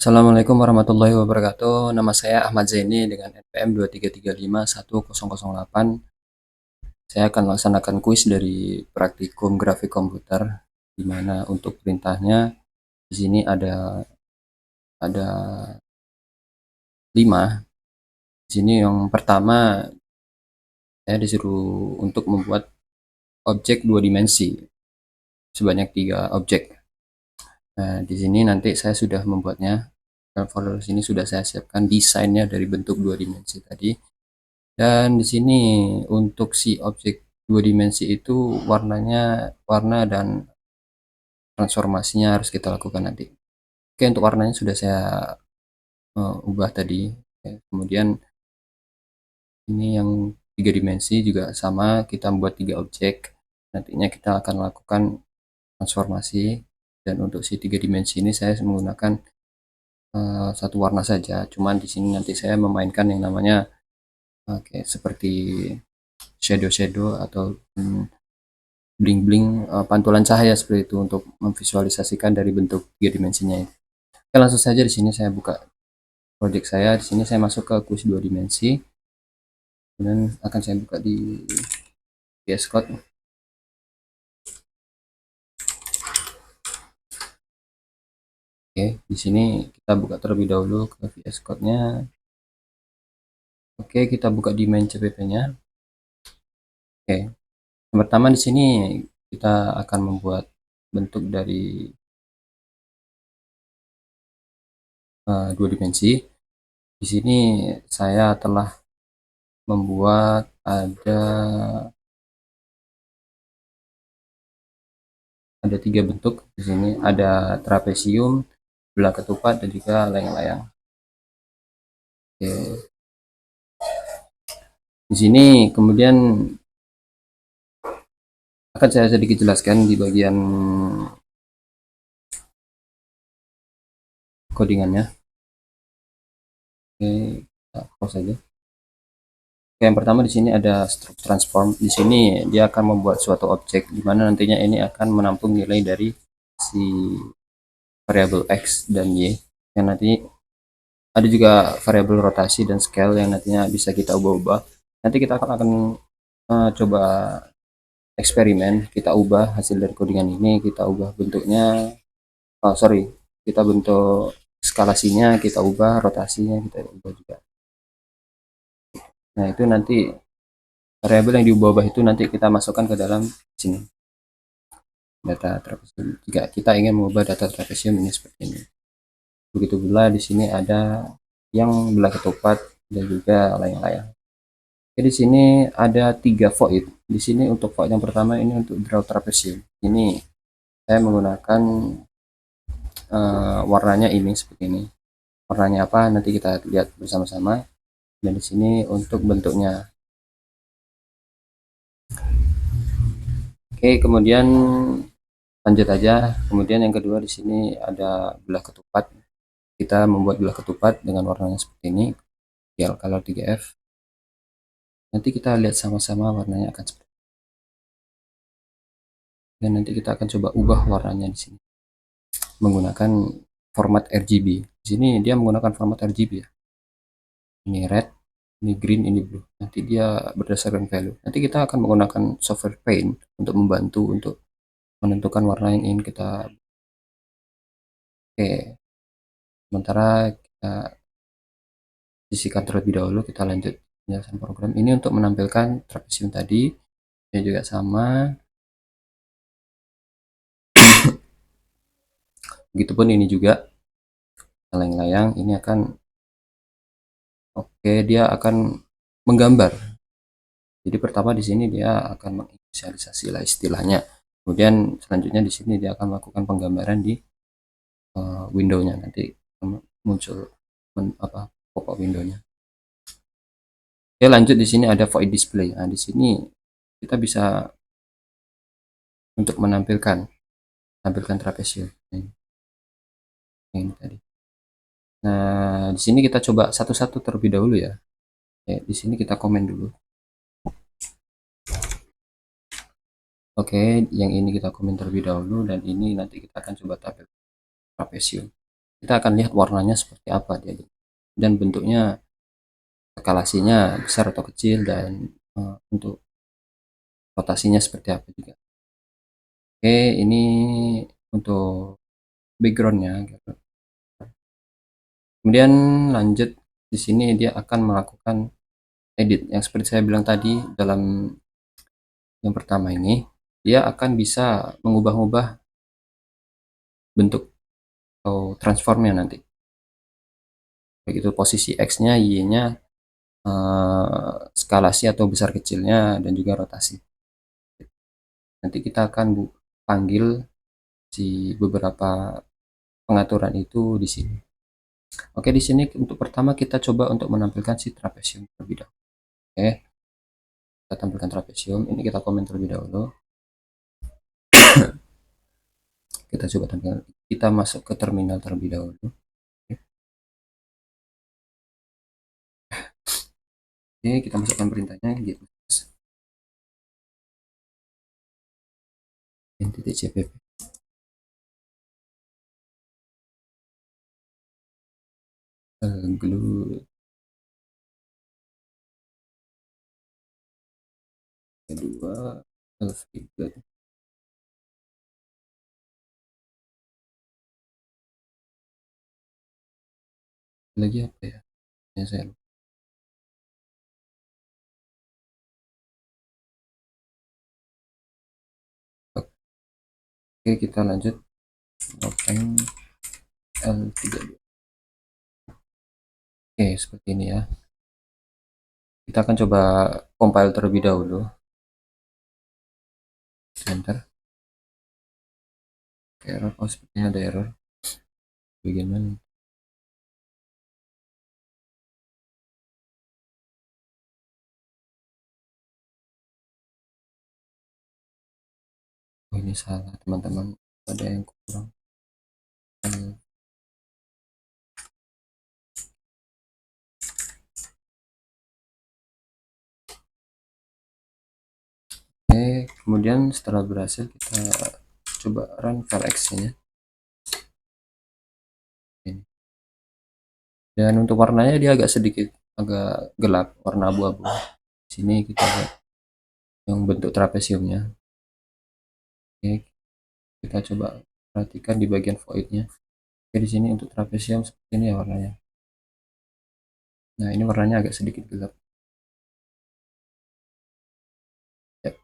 Assalamualaikum warahmatullahi wabarakatuh. Nama saya Ahmad Zaini dengan NPM 233510008. Saya akan melaksanakan kuis dari praktikum grafik komputer, di mana untuk perintahnya di sini ada 5. Di sini yang pertama saya disuruh untuk membuat objek 2 dimensi sebanyak 3 objek. Nah, di sini nanti saya sudah membuatnya. Dan folder sini sudah saya siapkan desainnya dari bentuk 2 dimensi tadi. Dan di sini untuk si objek 2 dimensi itu warna dan transformasinya harus kita lakukan nanti. Oke, untuk warnanya sudah saya ubah tadi. Oke, kemudian ini yang 3 dimensi juga sama, kita membuat 3 objek. Nantinya kita akan lakukan transformasi, dan untuk si 3 dimensi ini saya menggunakan satu warna saja. Cuman di sini nanti saya memainkan yang namanya seperti shadow atau bling-bling, pantulan cahaya seperti itu untuk memvisualisasikan dari bentuk 3 dimensinya ini. Oke, langsung saja di sini saya buka project saya. Di sini saya masuk ke kuis 2 dimensi. Kemudian akan saya buka di VS Code. Oke, di sini kita buka terlebih dahulu ke VS Code-nya. Oke, kita buka di main CPP-nya. Oke. Yang pertama di sini kita akan membuat bentuk dari 2 dimensi. Di sini saya telah membuat ada 3 bentuk. Di sini ada trapesium, belah ketupat, dan juga layang-layang. Oke. Di sini kemudian akan saya sedikit jelaskan di bagian codingannya. Oke, kita close saja. Oke, yang pertama di sini ada struct transform. Di sini dia akan membuat suatu objek di mana nantinya ini akan menampung nilai dari si variabel x dan y, yang nanti ada juga variabel rotasi dan scale yang nantinya bisa kita ubah-ubah. Nanti kita akan coba eksperimen, kita ubah hasil dari codingan ini, kita ubah bentuknya, kita bentuk skalasinya, kita ubah rotasinya, kita ubah juga. Nah, itu nanti variabel yang diubah-ubah itu nanti kita masukkan ke dalam sini, data trapesium. Jika kita ingin mengubah data trapesium ini seperti ini. Begitu pula di sini ada yang belah ketupat dan juga layang-layang. Jadi di sini ada 3 void. Di sini untuk void yang pertama ini untuk draw trapesium. Ini saya menggunakan warnanya ini seperti ini. Warnanya apa nanti kita lihat bersama-sama. Dan di sini untuk bentuknya. Oke, kemudian lanjut aja. Kemudian yang kedua di sini ada belah ketupat. Kita membuat belah ketupat dengan warnanya seperti ini. Color 3F. Nanti kita lihat sama-sama warnanya akan seperti ini. Dan nanti kita akan coba ubah warnanya di sini menggunakan format RGB. Di sini dia menggunakan format RGB ya. Ini red, ini green, ini blue. Nanti dia berdasarkan value. Nanti kita akan menggunakan software Paint untuk membantu untuk menentukan warna yang ingin kita. Oke. Sementara kita sisihkan terlebih dahulu, kita lanjut penjelasan program. Ini untuk menampilkan trapesium tadi. Ini juga sama. Begitupun ini juga layang-layang, ini akan dia akan menggambar. Jadi pertama di sini dia akan menginisialisasi lah istilahnya. Kemudian selanjutnya di sini dia akan melakukan penggambaran di window-nya. Nanti muncul pop-up window-nya. Oke, lanjut di sini ada void display. Nah, di sini kita bisa untuk tampilkan trapesium. Ini tadi. Nah, di sini kita coba satu-satu terlebih dahulu ya. Di sini kita komen dulu. Oke, yang ini kita komen terlebih dahulu, dan ini nanti kita akan coba tampil trapesium. kita akan lihat warnanya seperti apa dia dan bentuknya, skalasinya besar atau kecil, dan untuk rotasinya seperti apa juga. Oke, ini untuk backgroundnya gitu. Kemudian lanjut, di sini dia akan melakukan edit yang seperti saya bilang tadi dalam yang pertama ini. Dia akan bisa mengubah-ubah bentuk atau transformnya nanti, begitu posisi x-nya, y-nya, skalasi atau besar kecilnya, dan juga rotasi. Nanti kita akan panggil si beberapa pengaturan itu di sini. Oke, di sini untuk pertama kita coba untuk menampilkan si trapesium terlebih dahulu. Oke, kita tampilkan trapesium. Ini kita komen terlebih dahulu. Kita coba tampilkan. Kita masuk ke terminal terlebih dahulu. Oke, kita masukkan perintahnya git .cpp. Glue kedua figure lagi apa ya? Ya saya lupa. Oke, kita lanjut open L32. Oke, seperti ini ya. Kita akan coba compile terlebih dahulu. Enter. Error, oh sepertinya ada error. Bagaimana? Oh, ini salah teman-teman, ada yang kurang. Oke, kemudian setelah berhasil kita coba run file exe-nya. Dan untuk warnanya dia agak sedikit agak gelap, warna abu-abu. Sini kita lihat yang bentuk trapesiumnya. Oke, kita coba perhatikan di bagian void-nya. Oke, di sini untuk trapesium seperti ini ya warnanya. Nah, ini warnanya agak sedikit gelap. Ya.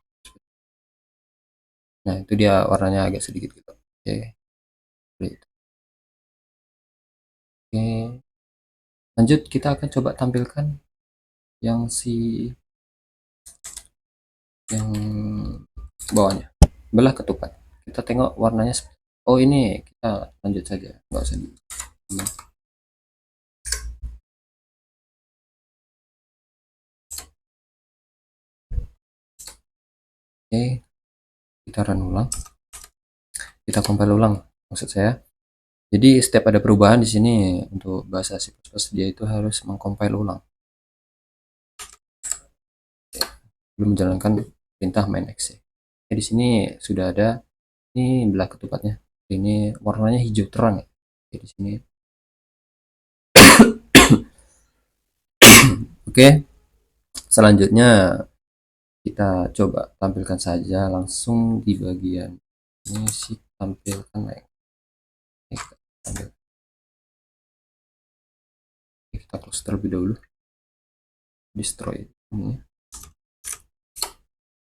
Nah, itu dia warnanya agak sedikit gelap. Oke. Oke. Lanjut, kita akan coba tampilkan yang yang bawahnya, belah ketupat. Kita tengok warnanya. Oh, ini kita lanjut saja, nggak usah. Oke, kita run ulang, kita compile ulang maksud saya. Jadi setiap ada perubahan di sini untuk bahasa C++, dia itu harus mengcompile ulang belum menjalankan perintah main exe. Di sini sudah ada ini belah ketupatnya. Ini warnanya hijau terang ya. Di sini. Oke. Selanjutnya kita coba tampilkan saja langsung di bagian ini sih, tampilkan ya. Kita close terlebih dahulu, destroy ini.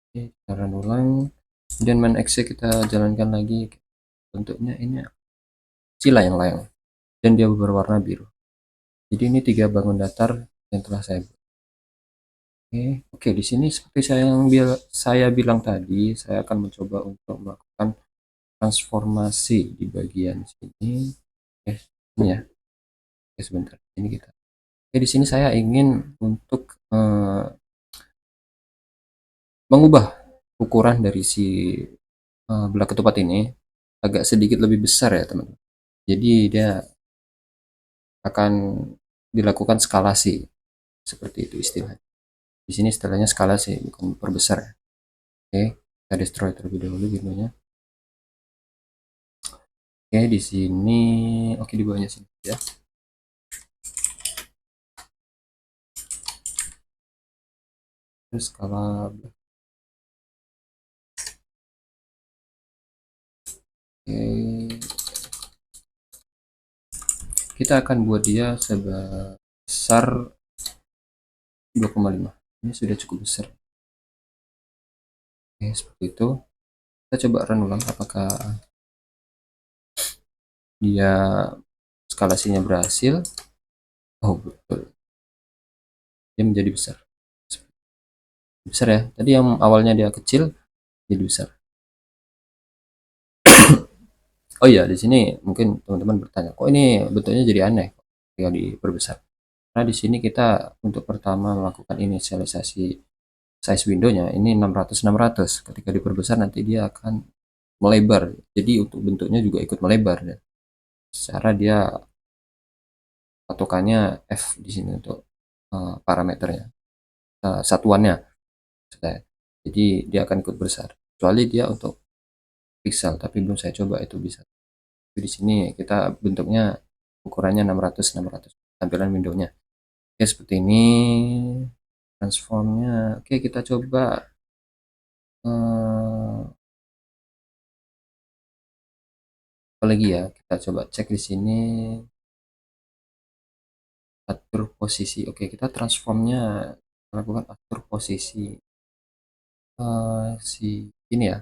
Oke, kita run ulang, kemudian main exe kita jalankan lagi. Bentuknya ini si layang-layang dan dia berwarna biru. Jadi ini 3 bangun datar yang telah saya buat. Oke, di sini seperti saya bilang tadi, saya akan mencoba untuk melakukan transformasi di bagian sini. Ini ya. Oke, sebentar. Ini kita. Oke, di sini saya ingin untuk mengubah ukuran dari si belah ketupat ini agak sedikit lebih besar ya, teman-teman. Jadi dia akan dilakukan skalasi, seperti itu istilahnya. Di sini istilahnya skalasi, bukan perbesar ya. Oke, kita destroy terlebih dahulu windownya. Oke, di sini, oke di bawahnya sini ya. Terus skala, oke, kita akan buat dia sebesar 2,5. Ini sudah cukup besar. Oke, seperti itu. Kita coba run ulang apakah dia skalasinya berhasil. Oh, betul. Dia menjadi besar. Besar ya. Tadi yang awalnya dia kecil jadi besar. Oh iya, di sini mungkin teman-teman bertanya, kok ini bentuknya jadi aneh ketika diperbesar? Karena di sini kita untuk pertama melakukan inisialisasi size windownya ini 600 600. Ketika diperbesar nanti dia akan melebar. Jadi untuk bentuknya juga ikut melebar ya. Secara dia patokannya F di sini untuk parameternya, satuannya. Jadi dia akan ikut besar. Kecuali dia untuk pixel, tapi belum saya coba itu bisa. Jadi di sini kita bentuknya ukurannya 600 600 tampilan windownya. Oke, seperti ini transformnya. Oke, kita coba apa lagi ya? Kita coba cek di sini atur posisi. Oke, kita transformnya lakukan atur posisi si ini ya,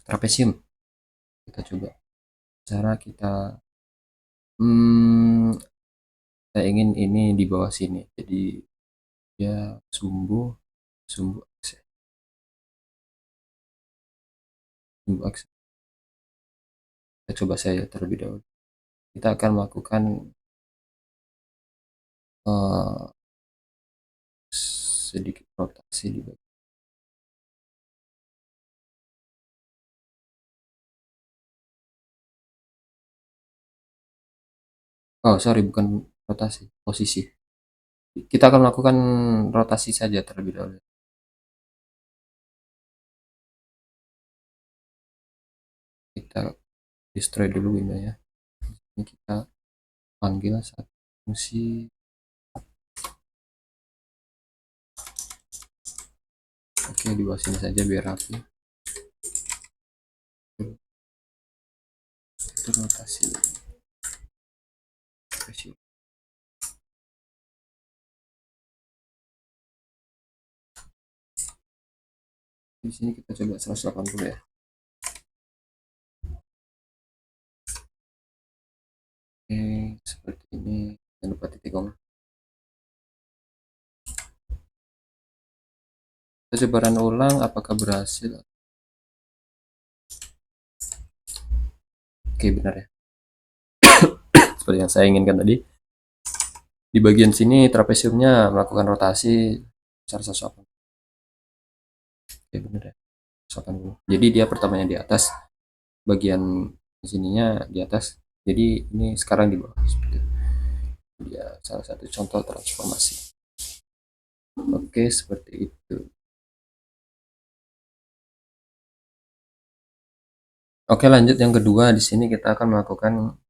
trapesium. Kita coba cara kita hmm, saya ingin ini di bawah sini. Jadi dia sumbu sumbu X ya. Sumbu X. Kita coba saya terlebih dahulu. Kita akan melakukan eh, sedikit rotasi di bagian. Oh, sorry, bukan rotasi, posisi. Kita akan melakukan rotasi saja terlebih dahulu. Kita destroy dulu window ya. Ini kita panggil satu fungsi. Oke, di bawah sini saja biar rapi. Itu rotasi. Di sini kita coba 180 ya. Oke, seperti ini. Jangan lupa titik koma. Kita coba run ulang apakah berhasil. Oke, benar ya. Seperti yang saya inginkan tadi. Di bagian sini trapesiumnya melakukan rotasi besar 180. Oke, benar ya. 180. Jadi dia pertamanya di atas, bagian sininya di atas. Jadi ini sekarang di bawah. Seperti itu. Dia salah satu contoh transformasi. Oke, seperti itu. Oke, lanjut yang kedua. Di sini kita akan melakukan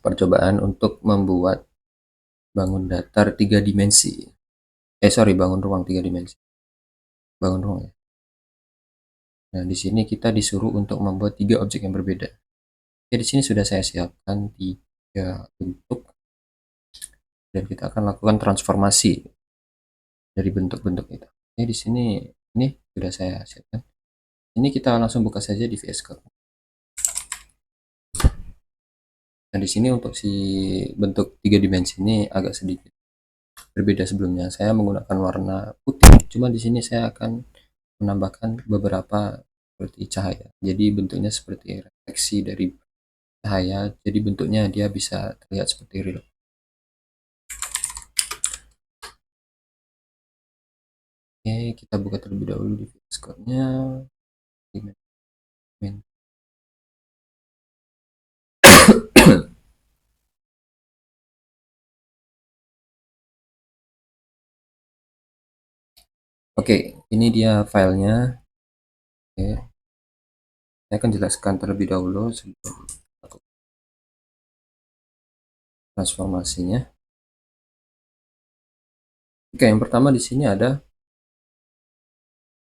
percobaan untuk membuat bangun datar 3 dimensi. Sorry, bangun ruang 3 dimensi. Bangun ruang ya. Nah, di sini kita disuruh untuk membuat 3 objek yang berbeda. Oke, di sini sudah saya siapkan 3 bentuk dan kita akan lakukan transformasi dari bentuk-bentuk itu. Oke, di sini ini sudah saya siapkan. Ini kita langsung buka saja di VS Code. Nah, di sini untuk si bentuk 3 dimensi ini agak sedikit berbeda sebelumnya. Saya menggunakan warna putih, cuma di sini saya akan menambahkan beberapa seperti cahaya. Jadi bentuknya seperti refleksi dari cahaya. Jadi bentuknya dia bisa terlihat seperti real. Oke, kita buka terlebih dahulu di VS Code-nya. Oke, ini dia filenya. Oke, Saya akan jelaskan terlebih dahulu sebelum transformasinya. Oke, yang pertama di sini ada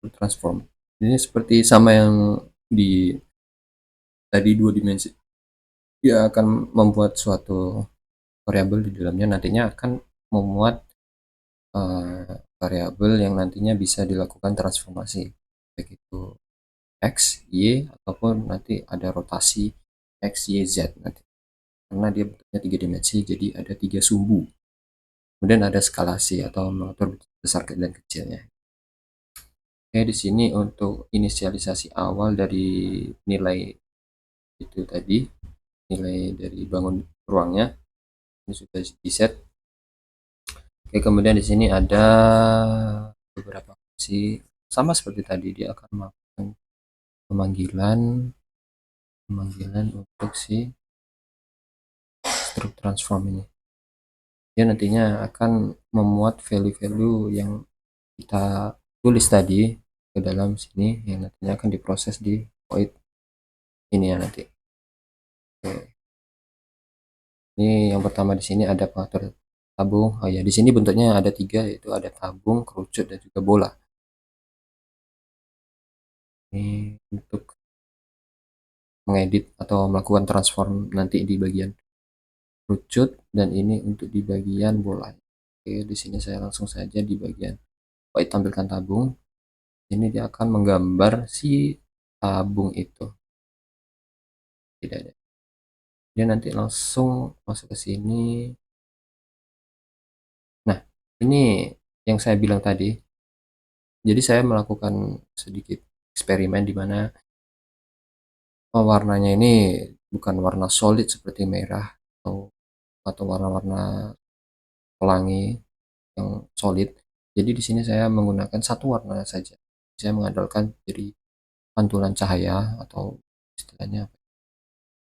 transform. Ini seperti sama yang di tadi dua dimensi. Dia akan membuat suatu variabel di dalamnya, nantinya akan memuat variabel yang nantinya bisa dilakukan transformasi, baik itu X, Y, ataupun nanti ada rotasi X, Y, Z nanti. Karena dia bentuknya tiga dimensi, jadi ada tiga sumbu. Kemudian ada skalasi atau mengatur besar dan kecilnya. Oke, di sini untuk inisialisasi awal dari nilai itu tadi, nilai dari bangun ruangnya ini sudah di set. Oke, kemudian di sini ada beberapa fungsi sama seperti tadi, dia akan melakukan pemanggilan untuk si struk transform ini. Dia nantinya akan memuat value-value yang kita tulis tadi ke dalam sini yang nantinya akan diproses di void ini ya nanti. Oke. Ini yang pertama di sini ada pengatur tabung. Oh ya, di sini bentuknya ada tiga, yaitu ada tabung, kerucut, dan juga bola. Ini untuk mengedit atau melakukan transform nanti di bagian kerucut, dan ini untuk di bagian bola. Oke, di sini saya langsung saja di bagian void tampilkan tabung. Ini dia akan menggambar si tabung itu. Tidak ada. Dia nanti langsung masuk ke sini. Nah, ini yang saya bilang tadi. Jadi saya melakukan sedikit eksperimen di mana warnanya ini bukan warna solid seperti merah atau warna-warna pelangi yang solid. Jadi di sini saya menggunakan satu warna saja. Saya mengandalkan dari pantulan cahaya atau istilahnya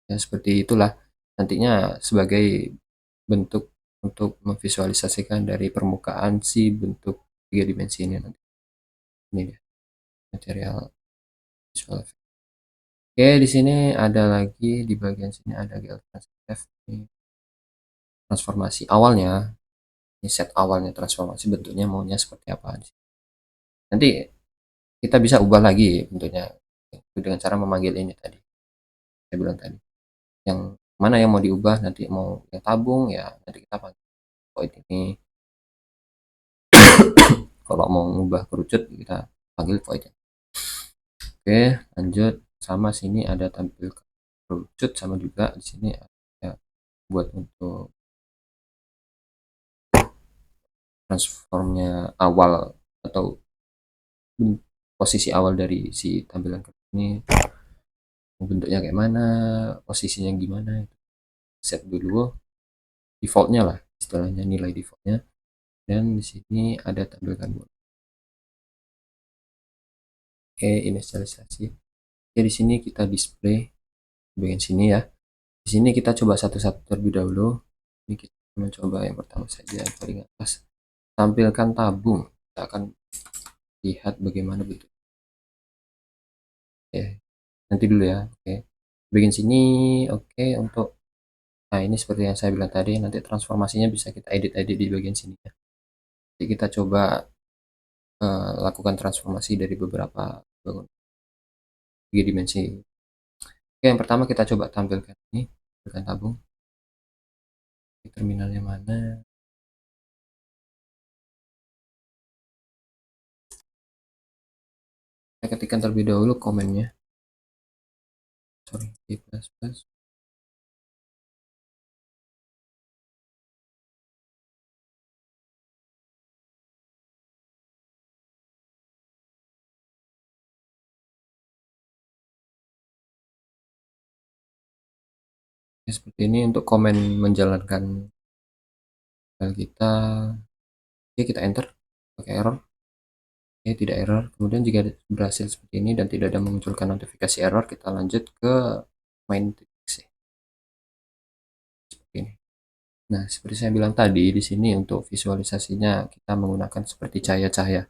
ya seperti itulah, nantinya sebagai bentuk untuk memvisualisasikan dari permukaan si bentuk tiga dimensi ini nanti. Ini dia material visual effect. Oke, di sini ada lagi di bagian sini ada GL ini transformasi awalnya. Ini set awalnya transformasi, bentuknya maunya seperti apa. Nanti kita bisa ubah lagi bentuknya dengan cara memanggil ini tadi. Saya bilang tadi. Yang mana yang mau diubah, nanti mau yang tabung ya nanti kita panggil void ini. Kalau mau mengubah kerucut kita panggil void. Oke, lanjut. Sama sini ada tampil kerucut, sama juga di sini ada buat untuk transformnya awal atau posisi awal dari si tampilan kerucut ini, bentuknya kayak mana, posisinya gimana, set dulu defaultnya lah istilahnya, nilai defaultnya. Dan di sini ada tampilkan buat oke inisialisasi. Oke, di sini kita display bagian sini ya. Di sini kita coba satu-satu terlebih dahulu. Ini kita mencoba yang pertama saja yang paling atas, tampilkan tabung. Kita akan lihat bagaimana bentuk. Oke, nanti dulu ya. Oke, bagian sini oke untuk nah ini seperti yang saya bilang tadi, nanti transformasinya bisa kita edit-edit di bagian sini ya. Jadi kita coba lakukan transformasi dari beberapa bangun tiga dimensi. Oke, yang pertama kita coba tampilkan ini, tampilkan tabung. Terminalnya mana? Saya ketikkan terlebih dahulu komennya. Sorry, C++. Ya, seperti ini untuk komen menjalankan file kita. Oke, kita enter pakai error. Oke, tidak error. Kemudian jika berhasil seperti ini dan tidak ada memunculkan notifikasi error, kita lanjut ke main titik C. Seperti ini. Nah, seperti saya bilang tadi, di sini untuk visualisasinya kita menggunakan seperti cahaya-cahaya.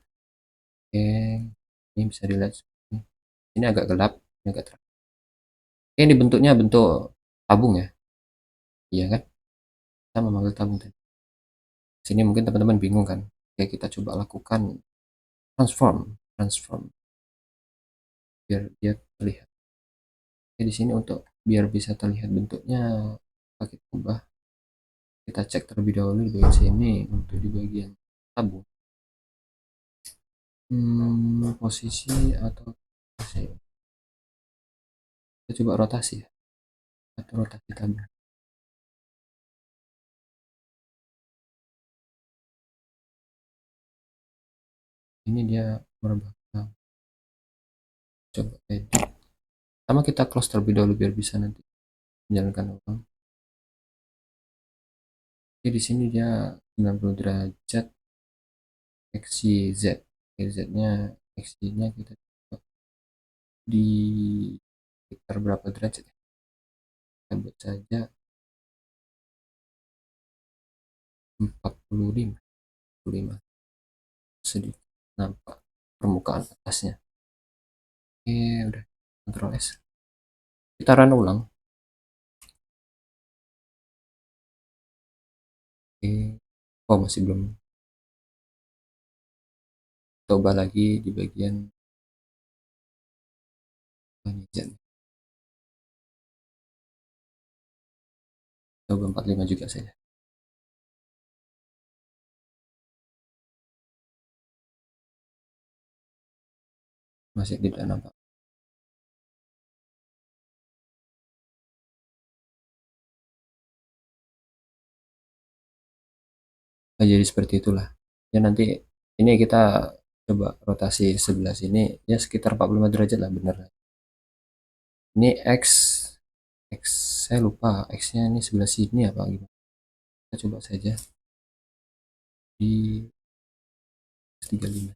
Oke, ini bisa dilihat. Ini agak gelap, ini agak terang. Ini bentuknya bentuk tabung ya, iya kan? Kita memanggil tabung tadi. Sini mungkin teman-teman bingung kan? Oke, kita coba lakukan transform biar dia terlihat. Oke, di sini untuk biar bisa terlihat bentuknya, kita ubah. Kita cek terlebih dahulu di bagian sini untuk di bagian tabung. Posisi atau posisi. Kita coba rotasi ya, atau rotasi tabung. Ini dia merebak. Nah, coba edit. Sama kita close terlebih dahulu biar bisa nanti menjalankan ulang. Oke, di sini dia 90 derajat XYZ. Z-nya X-nya kita coba di sekitar berapa derajat ya? Kita buat saja 45. Sedikit nampak permukaan atasnya. Oke, udah. Ctrl S. Kita run ulang. Oke. Oh, masih belum. Coba lagi di bagian Z. Coba 45 juga saja. Masih tidak nampak. Nah, jadi seperti itulah. Ya nanti ini kita coba rotasi sebelah sini ya sekitar 45 derajat lah benar. Ini X X saya lupa X-nya ini sebelah sini apa gimana. Kita coba saja di 35.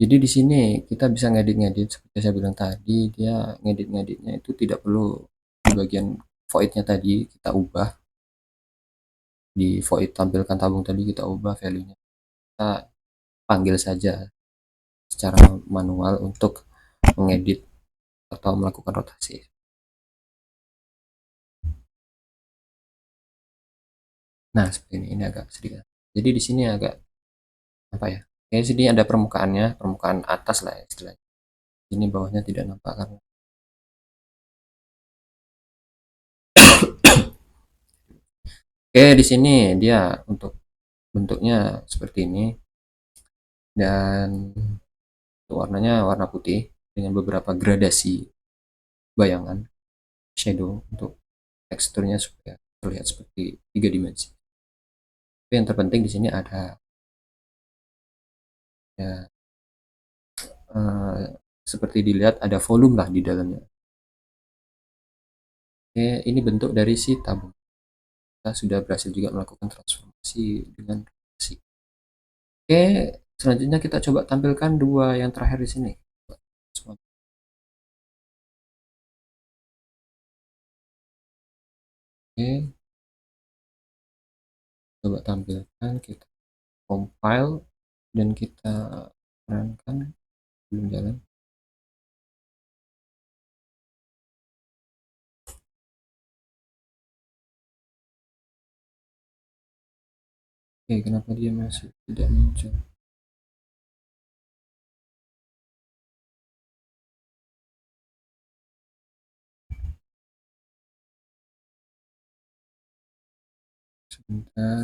Jadi di sini kita bisa ngedit-ngedit seperti saya bilang tadi, dia ngedit-ngeditnya itu tidak perlu di bagian void-nya tadi kita ubah, di void tampilkan tabung tadi kita ubah value-nya. Kita panggil saja secara manual untuk mengedit atau melakukan rotasi. Nah, seperti ini agak sedikit. Jadi di sini agak apa ya? Kayak sini ada permukaannya, permukaan atas lah ya istilahnya. Ini bawahnya tidak nampak karena. Oke, di sini dia untuk bentuknya seperti ini dan warnanya warna putih dengan beberapa gradasi bayangan shadow untuk teksturnya supaya terlihat seperti tiga dimensi. Tapi yang terpenting di sini ada ya, seperti dilihat ada volume lah di dalamnya. Oke, ini bentuk dari si tabung. Kita sudah berhasil juga melakukan transformasi dengan rotasi. Oke, selanjutnya kita coba tampilkan dua yang terakhir di sini. Oke, coba tampilkan, kita compile dan kita runkan. Belum jalan. Oke, kenapa dia masih tidak muncul? Sebentar,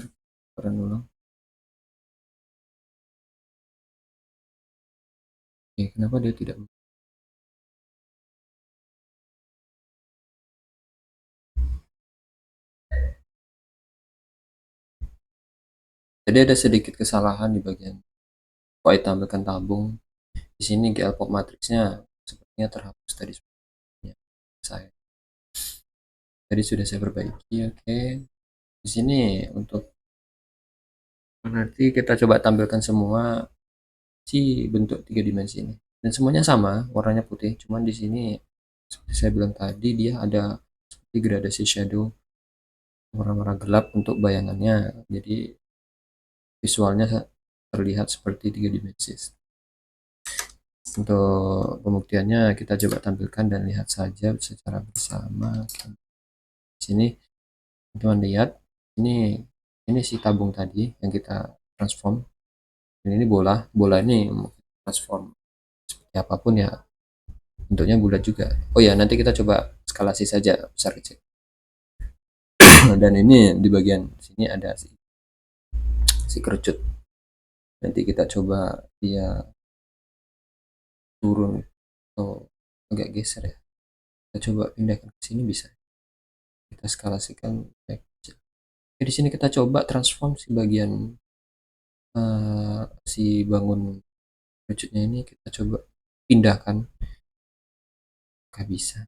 run ulang. Oke, kenapa dia tidak muncul? Jadi ada sedikit kesalahan di bagian void tampilkan tabung. Di sini GL pop matrixnya sepertinya terhapus tadi saya. Tadi sudah saya perbaiki. Oke. Di sini untuk nanti kita coba tampilkan semua si bentuk tiga dimensi ini. Dan semuanya sama, warnanya putih. Cuman di sini seperti saya bilang tadi dia ada seperti gradasi shadow warna-warna gelap untuk bayangannya. Jadi visualnya terlihat seperti tiga dimensi. Untuk pembuktiannya kita coba tampilkan dan lihat saja secara bersama. Di sini teman lihat, ini si tabung tadi yang kita transform, dan ini bola ini transform seperti apapun ya, bentuknya bulat juga. Oh ya, nanti kita coba skalasi saja besar kecil. Dan ini di bagian sini ada si kerucut, nanti kita coba dia turun atau agak geser ya, kita coba pindahkan ke sini, bisa kita skalasikan. Oke, di sini kita coba transform si bagian si bangun kerucutnya ini, kita coba pindahkan. Gak bisa.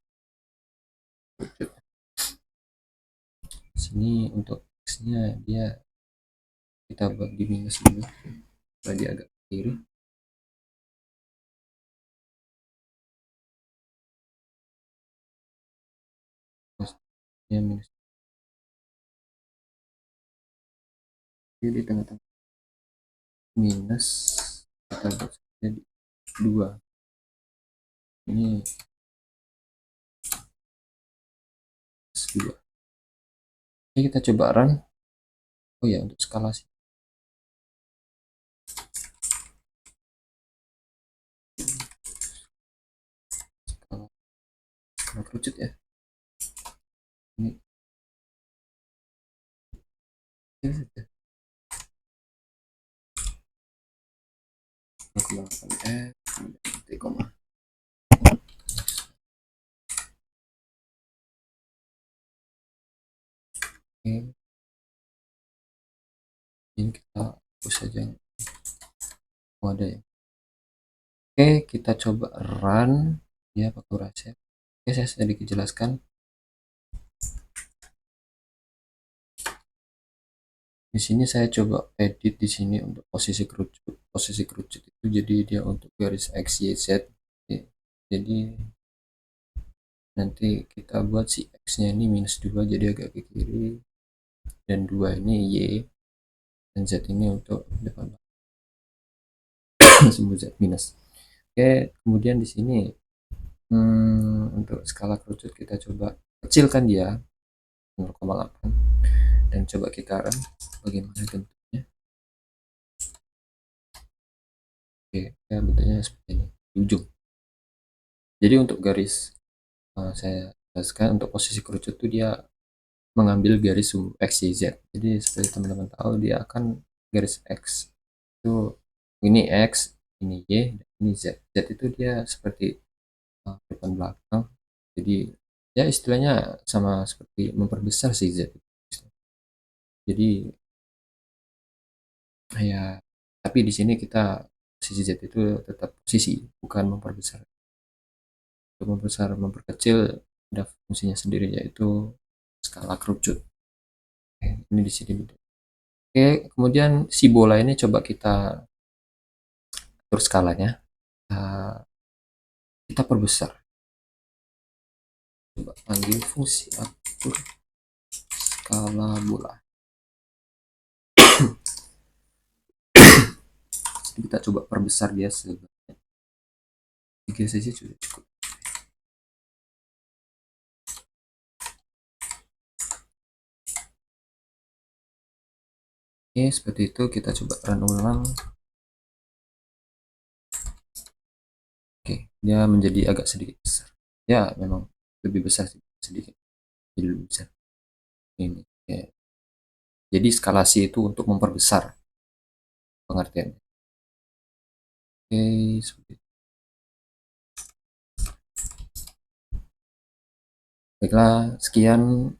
Sini untuk X nya dia kita buat di minus dulu supaya dia agak ke kiri. Terus dia minus, jadi di tengah-tengah minus, kita buat jadi 2. Ini plus 2. Ini kita coba run. Oh ya, untuk skalasi skala kerucut ya, ini saja 0,8 F koma. Oke, ini kita hapus saja. Oh, ada ya. Oke, kita coba run ya pakai reset. Oke, saya sedikit jelaskan. Di sini saya coba edit di sini untuk posisi kerucut. Posisi kerucut itu jadi dia untuk garis X, Y, Z. Jadi nanti kita buat si X nya ini minus 2, jadi agak ke kiri, dan 2 ini Y, dan Z ini untuk depan. Sumbu Z minus. Oke, kemudian di sini untuk skala kerucut kita coba kecilkan dia 0,8, dan coba kita run bagaimana bentuknya. Oke, ya bentuknya seperti ini di ujung. Jadi untuk garis saya jelaskan, untuk posisi kerucut itu dia mengambil garis sumbu X, Y, Z. Jadi seperti teman-teman tahu, dia akan garis X itu ini X, ini Y, dan ini Z. Z itu dia seperti depan belakang. Jadi ya istilahnya sama seperti memperbesar si Z. Jadi ya, tapi di sini kita posisi Z itu tetap posisi, bukan memperbesar. Untuk membesar memperkecil ada fungsinya sendiri, yaitu skala kerucut. Oke, ini di sini. Oke, kemudian si bola ini coba kita atur skalanya, kita perbesar. Coba panggil fungsi atur skala bola. Kita coba perbesar dia sebanyak 3 saja sudah cukup. Oke, seperti itu. Kita coba run ulang. Oke, dia menjadi agak sedikit besar. Ya, memang lebih besar sedikit. Jadi lebih besar. Ini. Oke. Jadi skalasi itu untuk memperbesar pengertian. Oke, seperti itu. Baiklah, sekian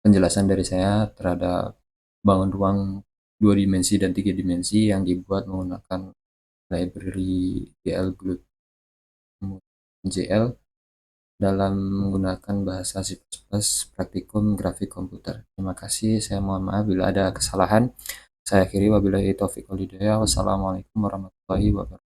penjelasan dari saya terhadap bangun ruang 2 dimensi dan 3 dimensi yang dibuat menggunakan library GL Glut GL dalam menggunakan bahasa C++ praktikum grafik komputer. Terima kasih, saya mohon maaf bila ada kesalahan. Saya akhiri, wabillahi taufiq wal hidayah. Wassalamualaikum warahmatullahi wabarakatuh.